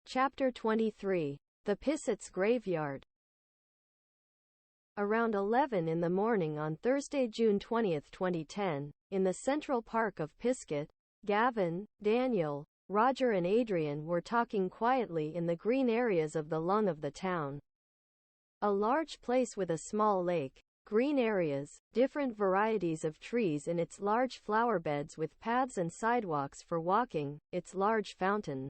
Chapter 23. The Pizcet's Graveyard. Around 11 in the morning on Thursday, June 20, 2010, in the Central Park of Pizcet, Gavin, Daniel, Roger and Adrian were talking quietly in the green areas of the lung of the town. A large place with a small lake, green areas, different varieties of trees in its large flower beds with paths and sidewalks for walking, its large fountain.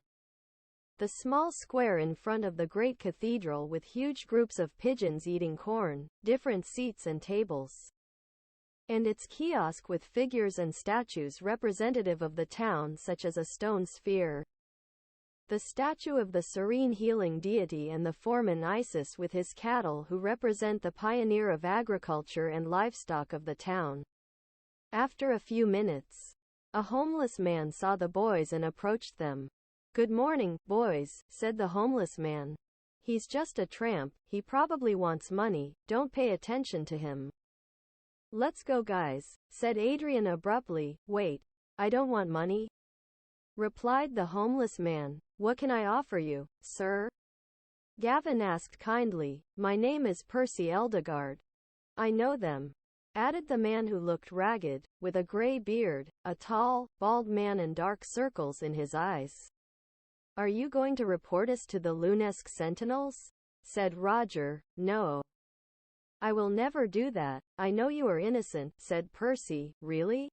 The small square in front of the great cathedral with huge groups of pigeons eating corn, different seats and tables. And its kiosk with figures and statues representative of the town such as a stone sphere, the statue of the serene healing deity and the foreman Isis with his cattle who represent the pioneer of agriculture and livestock of the town. After a few minutes, a homeless man saw the boys and approached them. "Good morning, boys," said the homeless man. "He's just a tramp, he probably wants money, don't pay attention to him." "Let's go, guys," said Adrian abruptly. "Wait, I don't want money," replied the homeless man. "What can I offer you, sir?" Gavin asked kindly. "My name is Percy Eldegard." "I know them," added the man who looked ragged, with a grey beard, a tall, bald man and dark circles in his eyes. "Are you going to report us to the Lunesque Sentinels?" said Roger. "No. I will never do that. I know you are innocent," said Percy. "Really?"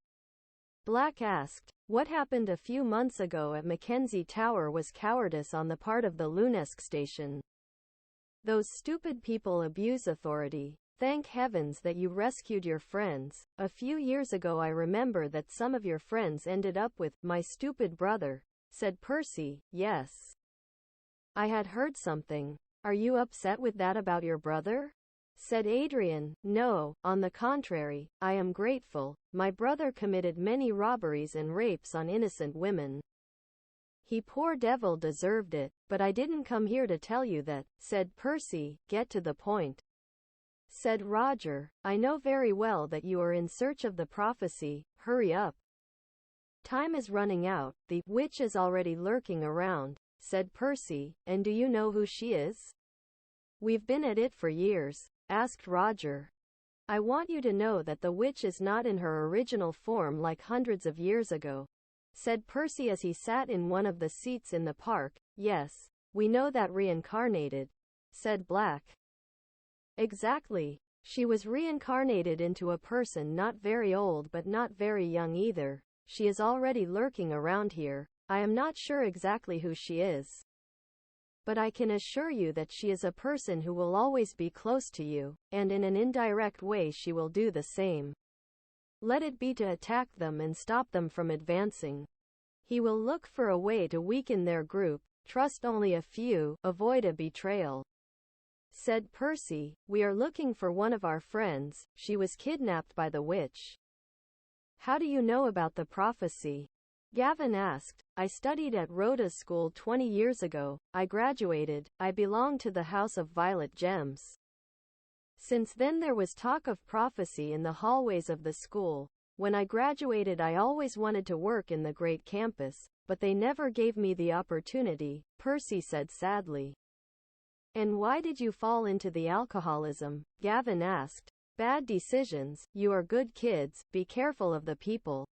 Black asked. "What happened a few months ago at Mackenzie Tower was cowardice on the part of the Lunesque station. Those stupid people abuse authority. Thank heavens that you rescued your friends. A few years ago I remember that some of your friends ended up with my stupid brother," said Percy. "Yes. I had heard something. Are you upset with that about your brother?" said Adrian. "No, on the contrary, I am grateful. My brother committed many robberies and rapes on innocent women. He poor devil deserved it, but I didn't come here to tell you that," said Percy. "Get to the point," said Roger. "I know very well that you are in search of the prophecy. Hurry up. Time is running out. The witch is already lurking around," said Percy. "And do you know who she is?" "We've been at it for years," asked Roger. "I want you to know that the witch is not in her original form like hundreds of years ago," said Percy as he sat in one of the seats in the park. "Yes, we know that reincarnated," said Black. "Exactly. She was reincarnated into a person not very old but not very young either. She is already lurking around here. I am not sure exactly who she is, but I can assure you that she is a person who will always be close to you, and in an indirect way she will do the same. Let it be to attack them and stop them from advancing. He will look for a way to weaken their group, trust only a few, avoid a betrayal," said Percy. "We are looking for one of our friends. She was kidnapped by the witch." "How do you know about the prophecy?" Gavin asked. "I studied at Rhoda's school 20 years ago. I graduated. I belonged to the House of Violet Gems. Since then there was talk of prophecy in the hallways of the school. When I graduated I always wanted to work in the great campus, but they never gave me the opportunity," Percy said sadly. "And why did you fall into the alcoholism?" Gavin asked. "Bad decisions. You are good kids. Be careful of the people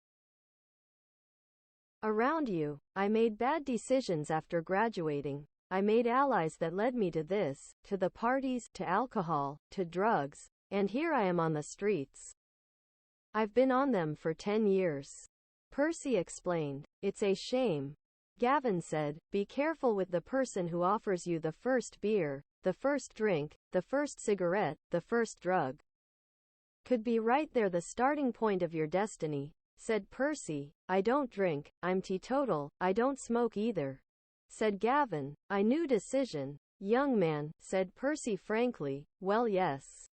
around you." "I made bad decisions after graduating. I made allies that led me to this, to the parties, to alcohol, to drugs, and here I am on the streets. I've been on them for 10 years. Percy explained. "It's a shame." Gavin said. "Be careful with the person who offers you the first beer, the first drink, the first cigarette, the first drug. Could be right there the starting point of your destiny," said Percy. "I don't drink, I'm teetotal, I don't smoke either," said Gavin. "A new decision, young man," said Percy frankly. "Well, yes.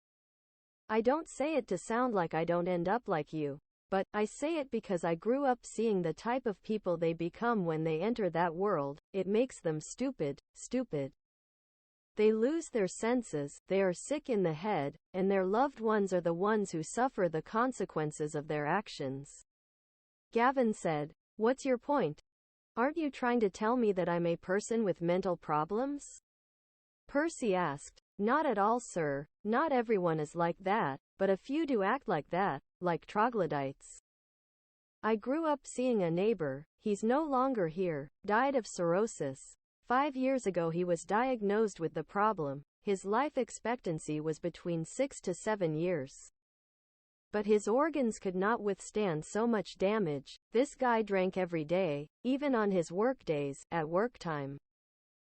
I don't say it to sound like I don't end up like you, but I say it because I grew up seeing the type of people they become when they enter that world. It makes them stupid. They lose their senses, they are sick in the head, and their loved ones are the ones who suffer the consequences of their actions." Gavin said. "What's your point?" Aren't you trying to tell me that I'm a person with mental problems? Percy asked. Not at all, sir. Not everyone is like that, but a few do act like that, like troglodytes. I grew up seeing a neighbor, he's no longer here, died of cirrhosis. 5 years ago he was diagnosed with the problem. His life expectancy was between 6 to 7 years. But his organs could not withstand so much damage. This guy drank every day, even on his work days, at work time.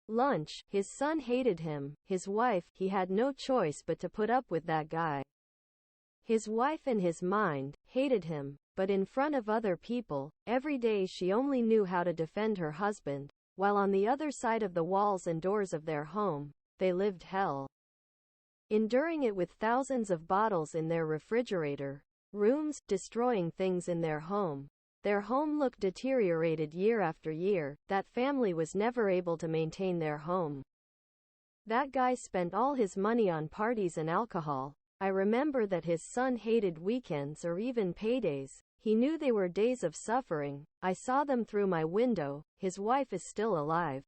Lunch, his son hated him. His wife, he had no choice but to put up with that guy. His wife in his mind, hated him, but in front of other people, every day she only knew how to defend her husband, while on the other side of the walls and doors of their home, they lived hell. Enduring it with thousands of bottles in their refrigerator rooms, destroying things in their home. Their home looked deteriorated year after year. That family was never able to maintain their home. That guy spent all his money on parties and alcohol. I remember that his son hated weekends or even paydays. He knew they were days of suffering. I saw them through my window. His wife is still alive.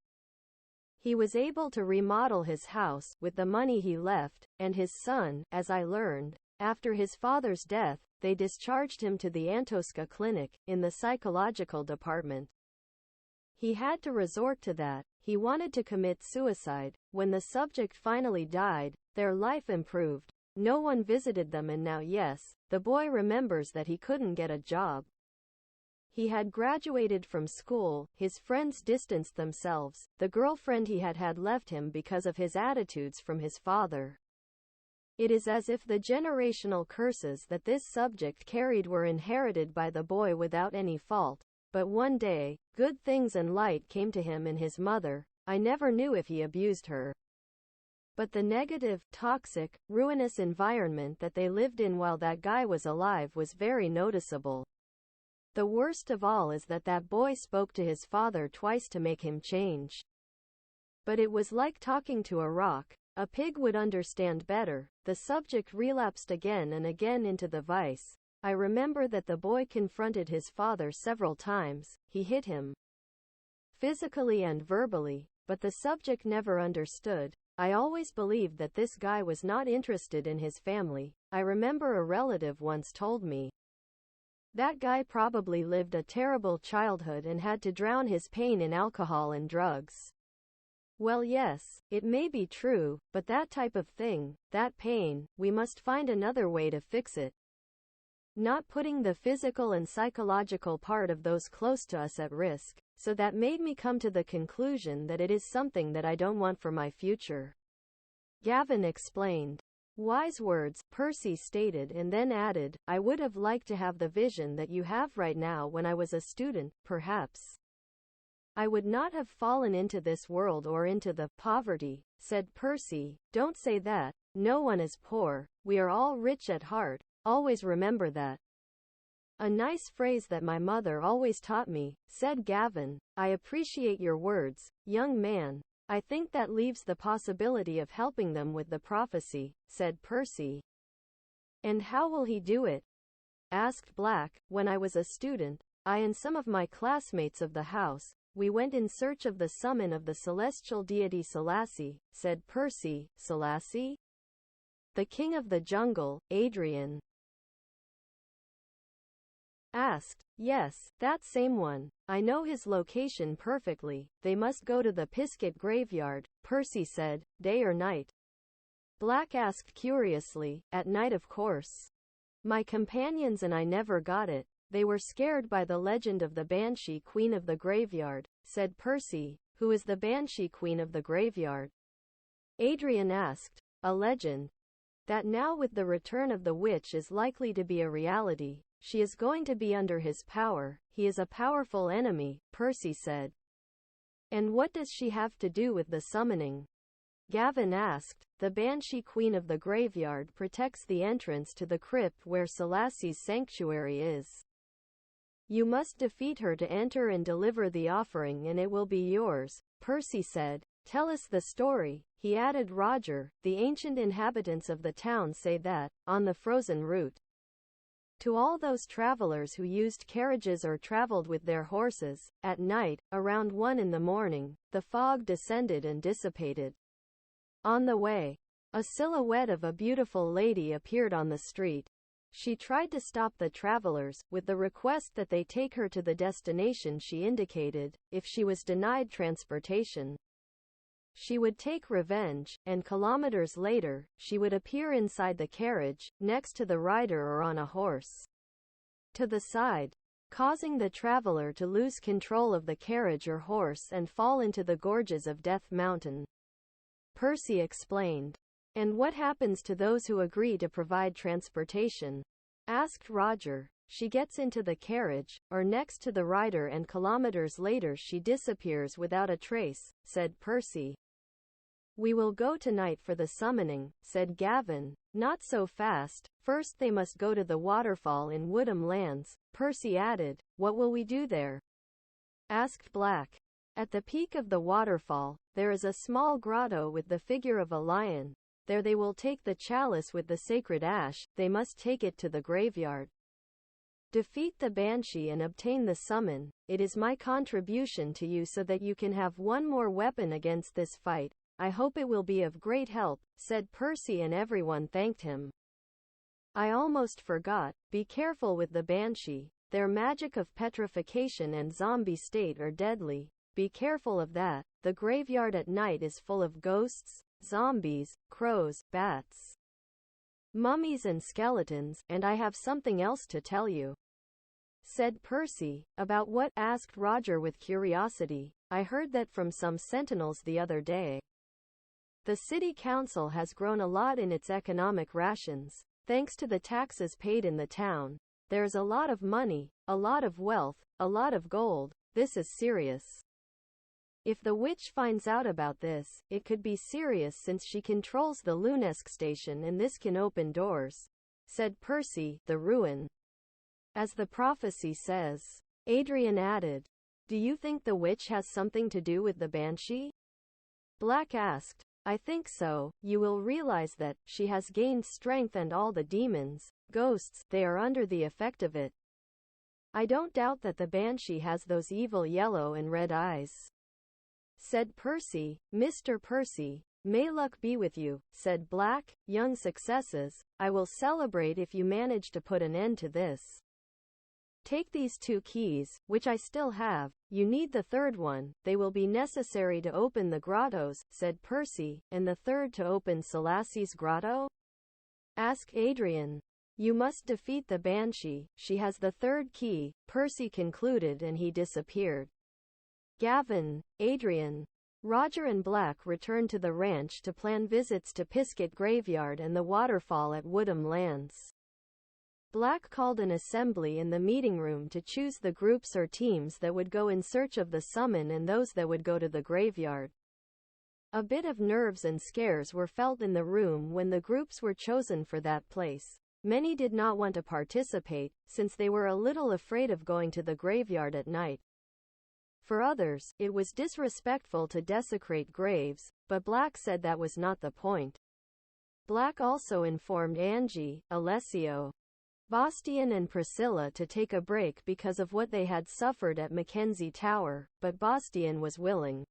He was able to remodel his house with the money he left, and his son, as I learned, after his father's death, they discharged him to the Antosca Clinic, in the psychological department. He had to resort to that. He wanted to commit suicide. When the subject finally died, their life improved. No one visited them, and now, yes, the boy remembers that he couldn't get a job. He had graduated from school, his friends distanced themselves, the girlfriend he had left him because of his attitudes from his father. It is as if the generational curses that this subject carried were inherited by the boy without any fault. But one day, good things and light came to him and his mother. I never knew if he abused her. But the negative, toxic, ruinous environment that they lived in while that guy was alive was very noticeable. The worst of all is that that boy spoke to his father twice to make him change. But it was like talking to a rock. A pig would understand better. The subject relapsed again and again into the vice. I remember that the boy confronted his father several times. He hit him physically and verbally, but the subject never understood. I always believed that this guy was not interested in his family. I remember a relative once told me, that guy probably lived a terrible childhood and had to drown his pain in alcohol and drugs. Well, yes, it may be true, but that type of thing, that pain, we must find another way to fix it. Not putting the physical and psychological part of those close to us at risk. So that made me come to the conclusion that it is something that I don't want for my future. Gavin explained. Wise words, Percy stated, and then added, I would have liked to have the vision that you have right now when I was a student, perhaps. I would not have fallen into this world or into the poverty, said Percy. Don't say that. No one is poor. We are all rich at heart. Always remember that. A nice phrase that my mother always taught me, said Gavin. I appreciate your words, young man. I think that leaves the possibility of helping them with the prophecy, said Percy. And how will he do it? Asked Black. When I was a student, I and some of my classmates of the house, we went in search of the summon of the celestial deity Selassie, said Percy. Selassie? The king of the jungle, Adrian asked. Yes, that same one. I know his location perfectly. They must go to the Pizcet graveyard, Percy said. Day or night? Black asked curiously. At night, of course. My companions and I never got it. They were scared by the legend of the Banshee Queen of the Graveyard, said Percy. Who is the Banshee Queen of the Graveyard? Adrian asked. A legend. That now with the return of the witch is likely to be a reality. She is going to be under his power. He is a powerful enemy, Percy said. And what does she have to do with the summoning? Gavin asked. The Banshee Queen of the Graveyard protects the entrance to the crypt where Selassie's sanctuary is. You must defeat her to enter and deliver the offering and it will be yours, Percy said. Tell us the story, he added. Roger, the ancient inhabitants of the town say that, on the frozen route, To all those travelers who used carriages or traveled with their horses, at night, around 1 in the morning, the fog descended and dissipated. On the way, a silhouette of a beautiful lady appeared on the street. She tried to stop the travelers, with the request that they take her to the destination she indicated. If she was denied transportation, she would take revenge, and kilometers later, she would appear inside the carriage, next to the rider or on a horse to the side, causing the traveler to lose control of the carriage or horse and fall into the gorges of Death Mountain. Percy explained. And what happens to those who agree to provide transportation? Asked Roger. She gets into the carriage, or next to the rider, and kilometers later she disappears without a trace, said Percy. We will go tonight for the summoning, said Gavin. Not so fast, first they must go to the waterfall in Woodham Lands, Percy added. What will we do there? Asked Black. At the peak of the waterfall, there is a small grotto with the figure of a lion. There they will take the chalice with the sacred ash, they must take it to the graveyard. Defeat the banshee and obtain the summon. It is my contribution to you so that you can have one more weapon against this fight. I hope it will be of great help, said Percy, and everyone thanked him. I almost forgot, be careful with the banshee. Their magic of petrification and zombie state are deadly. Be careful of that. The graveyard at night is full of ghosts, zombies, crows, bats, mummies and skeletons, and I have something else to tell you, said Percy. About what? Asked Roger with curiosity. I heard that from some sentinels the other day. The city council has grown a lot in its economic rations, thanks to the taxes paid in the town. There's a lot of money, a lot of wealth, a lot of gold. This is serious. If the witch finds out about this, it could be serious since she controls the Lunesque station and this can open doors, said Percy. The ruin, as the prophecy says. Adrian added. Do you think the witch has something to do with the banshee? Black asked. I think so. You will realize that she has gained strength and all the demons, ghosts, they are under the effect of it. I don't doubt that the banshee has those evil yellow and red eyes, said Percy. Mr. Percy, may luck be with you, said Black. Young successes. I will celebrate if you manage to put an end to this. Take these 2 keys, which I still have. You need the third one. They will be necessary to open the grottos, said Percy. And the third to open Selassie's grotto? Asked Adrian. You must defeat the banshee. She has the third key, Percy concluded, and he disappeared. Gavin, Adrian, Roger and Black returned to the ranch to plan visits to Pizcet graveyard and the waterfall at Woodham Lands. Black called an assembly in the meeting room to choose the groups or teams that would go in search of the summon and those that would go to the graveyard. A bit of nerves and scares were felt in the room when the groups were chosen for that place. Many did not want to participate, since they were a little afraid of going to the graveyard at night. For others, it was disrespectful to desecrate graves, but Black said that was not the point. Black also informed Angie, Alessio, Bastian and Priscilla to take a break because of what they had suffered at Mackenzie Tower, but Bastian was willing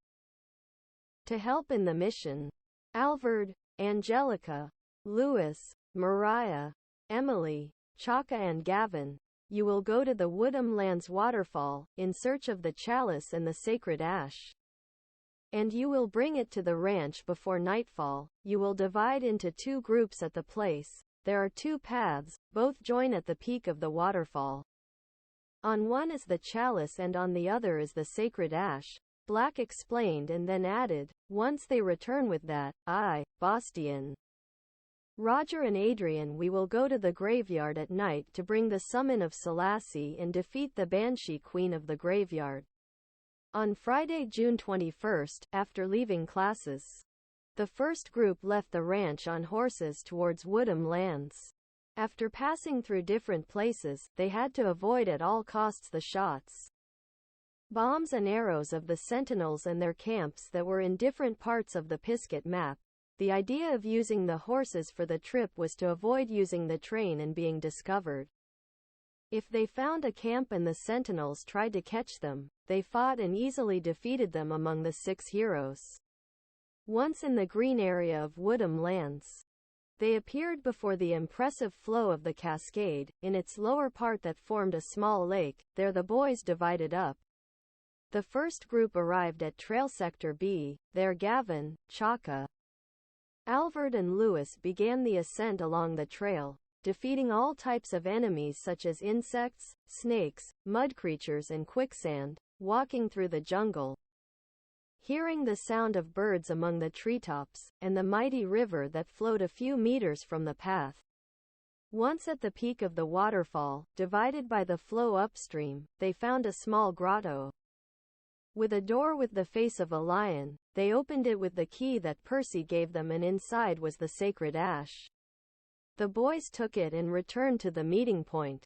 to help in the mission. Alvord, Angelica, Louis, Mariah, Emily, Chaka and Gavin, you will go to the Woodham Lands waterfall, in search of the chalice and the sacred ash. And you will bring it to the ranch before nightfall. You will divide into 2 groups at the place. There are 2 paths, both join at the peak of the waterfall. On one is the chalice and on the other is the sacred ash, Black explained, and then added, once they return with that, I, Bastian, Roger and Adrian, we will go to the graveyard at night to bring the summon of Selassie and defeat the Banshee Queen of the graveyard. On Friday, June 21st, after leaving classes, the first group left the ranch on horses towards Woodham Lands. After passing through different places, they had to avoid at all costs the shots, bombs and arrows of the sentinels and their camps that were in different parts of the Pizcet map. The idea of using the horses for the trip was to avoid using the train and being discovered. If they found a camp and the sentinels tried to catch them, they fought and easily defeated them among the 6 heroes. Once in the green area of Woodham Lands, they appeared before the impressive flow of the cascade, in its lower part that formed a small lake. There the boys divided up. The first group arrived at Trail Sector B. There Gavin, Chaka, Alvord and Lewis began the ascent along the trail, defeating all types of enemies such as insects, snakes, mud creatures and quicksand, walking through the jungle, hearing the sound of birds among the treetops, and the mighty river that flowed a few meters from the path. Once at the peak of the waterfall, divided by the flow upstream, they found a small grotto with a door with the face of a lion. They opened it with the key that Percy gave them, and inside was the sacred ash. The boys took it and returned to the meeting point.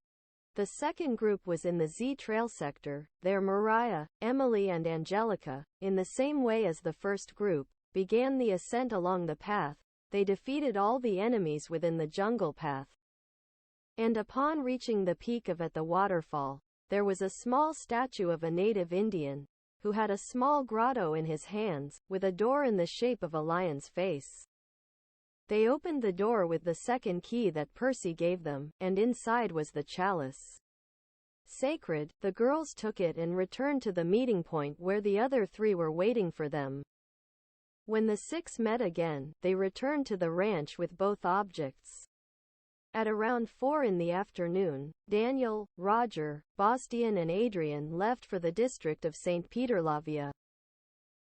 The second group was in the Z Trail sector. There Mariah, Emily and Angelica, in the same way as the first group, began the ascent along the path. They defeated all the enemies within the jungle path. And upon reaching the peak of at the waterfall, there was a small statue of a native Indian, who had a small grotto in his hands, with a door in the shape of a lion's face. They opened the door with the second key that Percy gave them, and inside was the chalice. Sacred, the girls took it and returned to the meeting point where the other 3 were waiting for them. When the 6 met again, they returned to the ranch with both objects. At around 4 in the afternoon, Daniel, Roger, Bastian and Adrian left for the district of St. Peterlavia,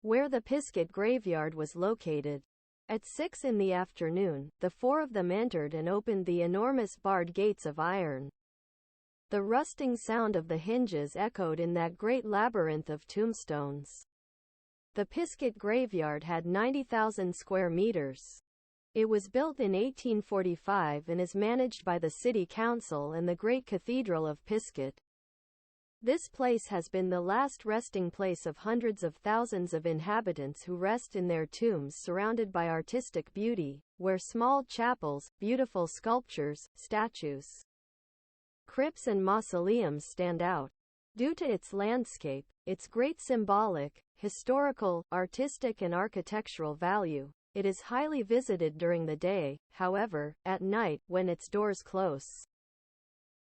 where the Pizcet graveyard was located. At 6 in the afternoon, the 4 of them entered and opened the enormous barred gates of iron. The rusting sound of the hinges echoed in that great labyrinth of tombstones. The Pizcet graveyard had 90,000 square meters. It was built in 1845 and is managed by the City Council and the Great Cathedral of Pizcet. This place has been the last resting place of hundreds of thousands of inhabitants who rest in their tombs surrounded by artistic beauty, where small chapels, beautiful sculptures, statues, crypts and mausoleums stand out. Due to its landscape, its great symbolic, historical, artistic and architectural value, it is highly visited during the day. However, at night, when its doors close,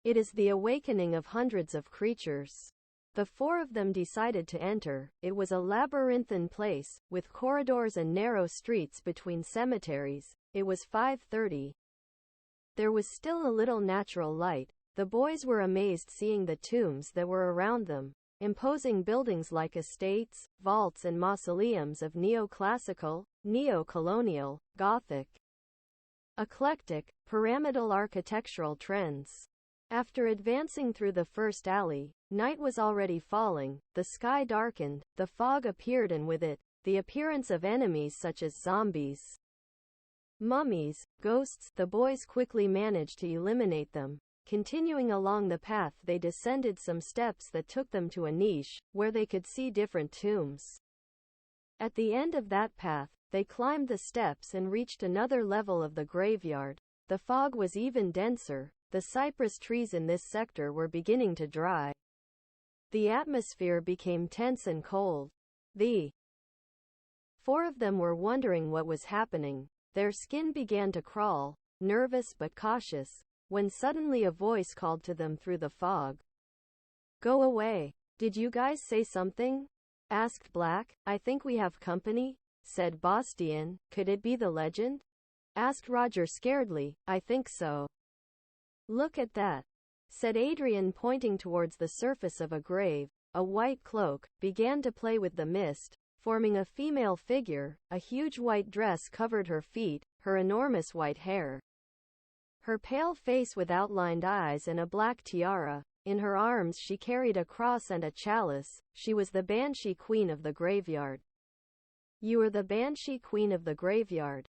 it is the awakening of hundreds of creatures. The 4 of them decided to enter. It was a labyrinthine place, with corridors and narrow streets between cemeteries. It was 5:30. There was still a little natural light. The boys were amazed seeing the tombs that were around them, imposing buildings like estates, vaults and mausoleums of neoclassical, neo-colonial, Gothic, eclectic, pyramidal architectural trends. After advancing through the first alley, night was already falling, the sky darkened, the fog appeared and with it, the appearance of enemies such as zombies, mummies, ghosts. The boys quickly managed to eliminate them. Continuing along the path, they descended some steps that took them to a niche, where they could see different tombs. At the end of that path, they climbed the steps and reached another level of the graveyard. The fog was even denser. The cypress trees in this sector were beginning to dry. The atmosphere became tense and cold. The 4 of them were wondering what was happening. Their skin began to crawl, nervous but cautious, when suddenly a voice called to them through the fog. "Go away. Did you guys say something?" asked Black. "I think we have company," said Bastian. "Could it be the legend?" asked Roger scaredly. "I think so." "Look at that," said Adrian, pointing towards the surface of a grave. A white cloak began to play with the mist, forming a female figure. A huge white dress covered her feet, her enormous white hair, her pale face with outlined eyes and a black tiara. In her arms she carried a cross and a chalice. She was the Banshee Queen of the graveyard. "You are the Banshee Queen of the graveyard?"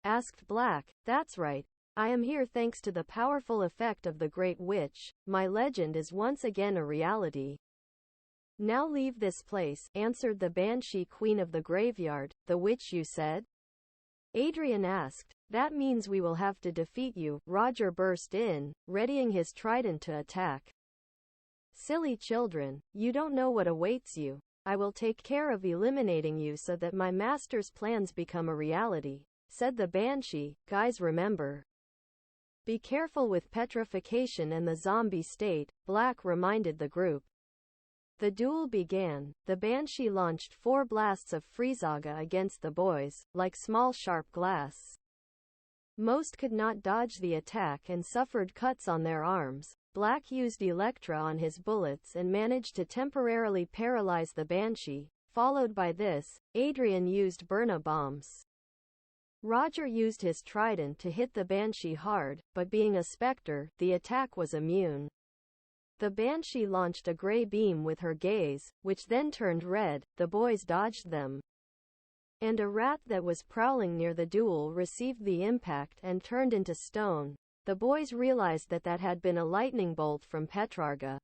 asked Black. "That's right. I am here thanks to the powerful effect of the Great Witch. My legend is once again a reality." "Now leave this place," answered the Banshee Queen of the graveyard. "The witch, you said?" Adrian asked. "That means we will have to defeat you." Roger burst in, readying his trident to attack. Silly children, you don't know what awaits you. I will take care of eliminating you so that my master's plans become a reality, said the banshee. Guys, remember. Be careful with petrification and the zombie state, Black reminded the group. The duel began. The banshee launched 4 blasts of Friezauge against the boys, like small sharp glass. Most could not dodge the attack and suffered cuts on their arms. Black used Electra on his bullets and managed to temporarily paralyze the banshee. Followed by this, Adrian used Burna bombs. Roger used his trident to hit the banshee hard, but being a specter, the attack was immune. The banshee launched a gray beam with her gaze, which then turned red. The boys dodged them. And a rat that was prowling near the duel received the impact and turned into stone. The boys realized that had been a lightning bolt from Petrarga.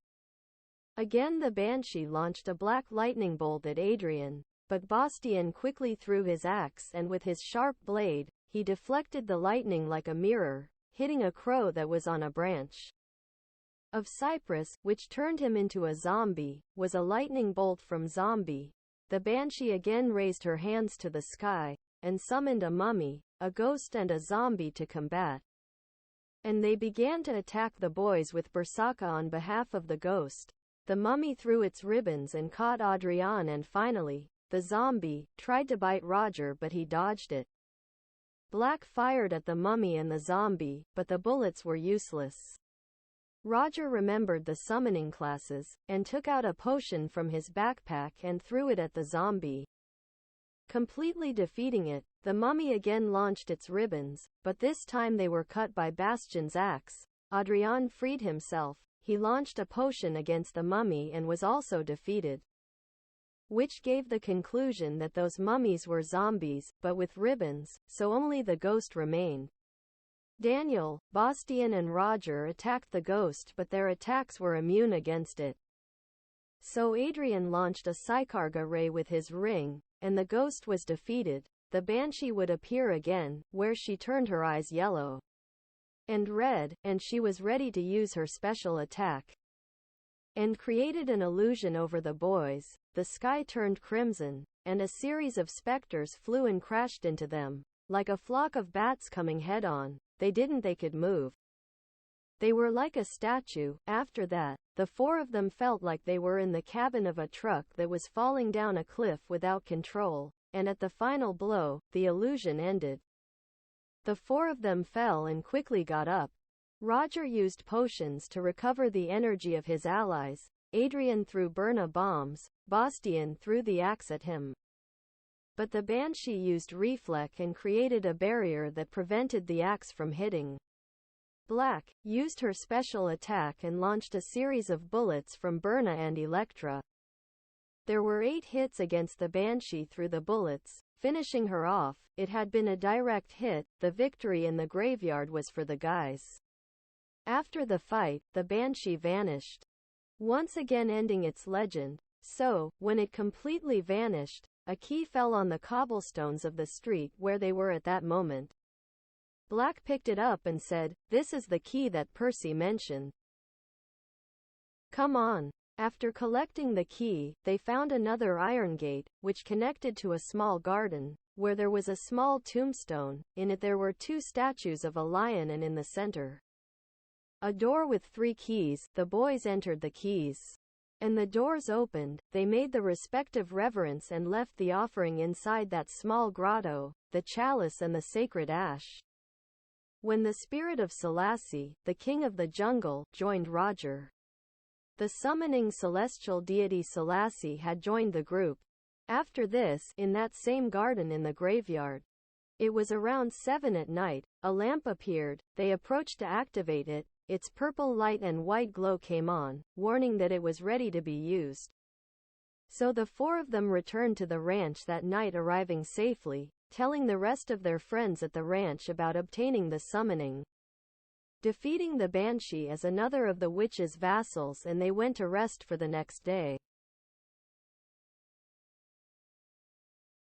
Again the banshee launched a black lightning bolt at Adrian, but Bastien quickly threw his axe and with his sharp blade, he deflected the lightning like a mirror, hitting a crow that was on a branch of cypress, which turned him into a zombie. Was a lightning bolt from Zombie. The banshee again raised her hands to the sky, and summoned a mummy, a ghost and a zombie to combat. And they began to attack the boys with Bersaka on behalf of the ghost. The mummy threw its ribbons and caught Adrian, and finally, the zombie tried to bite Roger but he dodged it. Black fired at the mummy and the zombie, but the bullets were useless. Roger remembered the summoning classes, and took out a potion from his backpack and threw it at the zombie. Completely defeating it, the mummy again launched its ribbons, but this time they were cut by Bastien's axe. Adrian freed himself. He launched a potion against the mummy and was also defeated, which gave the conclusion that those mummies were zombies, but with ribbons, so only the ghost remained. Daniel, Bastien and Roger attacked the ghost, but their attacks were immune against it. So Adrian launched a Psycharga ray with his ring, and the ghost was defeated. The banshee would appear again, where she turned her eyes yellow and red, and she was ready to use her special attack, and created an illusion over the boys. The sky turned crimson, and a series of specters flew and crashed into them, like a flock of bats coming head-on. They could move. They were like a statue. After that, the 4 of them felt like they were in the cabin of a truck that was falling down a cliff without control, and at the final blow, the illusion ended. The 4 of them fell and quickly got up. Roger used potions to recover the energy of his allies. Adrian threw Burna bombs. Bastien threw the axe at him. But the banshee used Reflect and created a barrier that prevented the axe from hitting. Black used her special attack and launched a series of bullets from Burna and Electra. There were 8 hits against the banshee through the bullets, finishing her off. It had been a direct hit. The victory in the graveyard was for the guys. After the fight, the banshee vanished, once again ending its legend. So, when it completely vanished, a key fell on the cobblestones of the street where they were at that moment. Black picked it up and said, "This is the key that Percy mentioned. Come on." After collecting the key, they found another iron gate, which connected to a small garden, where there was a small tombstone. In it there were 2 statues of a lion, and in the center, a door with 3 keys. The boys entered the keys, and the doors opened. They made the respective reverence and left the offering inside that small grotto, the chalice and the sacred ash. When the spirit of Selassie, the king of the jungle, joined Roger, the summoning celestial deity Selassie had joined the group. After this, in that same garden in the graveyard, it was around 7 at night, a lamp appeared. They approached to activate it. Its purple light and white glow came on, warning that it was ready to be used. So the 4 of them returned to the ranch that night, arriving safely, telling the rest of their friends at the ranch about obtaining the summoning, defeating the banshee as another of the witch's vassals, and they went to rest for the next day.